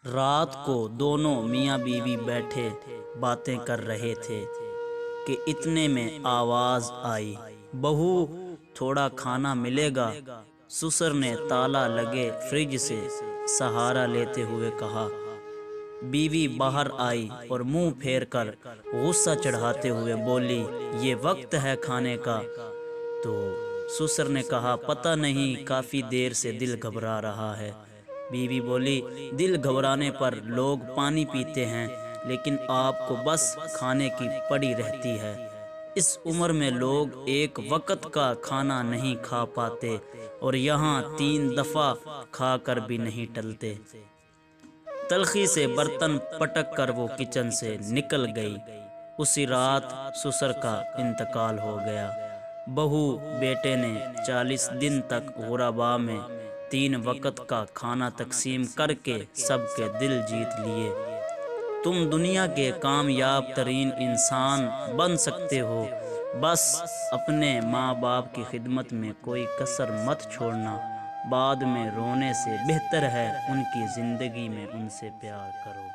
رات کو دونوں میاں بیوی بیٹھے باتیں کر رہے تھے کہ اتنے میں آواز آئی، بہو تھوڑا کھانا ملے گا؟ سسر نے تالا لگے فریج سے سہارا لیتے ہوئے کہا۔ بیوی باہر آئی اور منہ پھیر کر غصہ چڑھاتے ہوئے بولی، یہ وقت ہے کھانے کا؟ تو سسر نے کہا، پتہ نہیں، کافی دیر سے دل گھبرا رہا ہے۔ بیوی بولی، دل گھبرانے پر لوگ پانی پیتے ہیں، لیکن آپ کو بس کھانے کی پڑی رہتی ہے۔ اس عمر میں لوگ ایک وقت کا کھانا نہیں کھا پاتے، اور یہاں 3 دفعہ کھا کر بھی نہیں ٹلتے۔ تلخی سے برتن پٹک کر وہ کچن سے نکل گئی۔ اسی رات سسر کا انتقال ہو گیا۔ بہو بیٹے نے 40 دن تک غربا میں 3 وقت کا کھانا تقسیم کر کے سب کے دل جیت لیے۔ تم دنیا کے کامیاب ترین انسان بن سکتے ہو، بس اپنے ماں باپ کی خدمت میں کوئی کسر مت چھوڑنا۔ بعد میں رونے سے بہتر ہے ان کی زندگی میں ان سے پیار کرو۔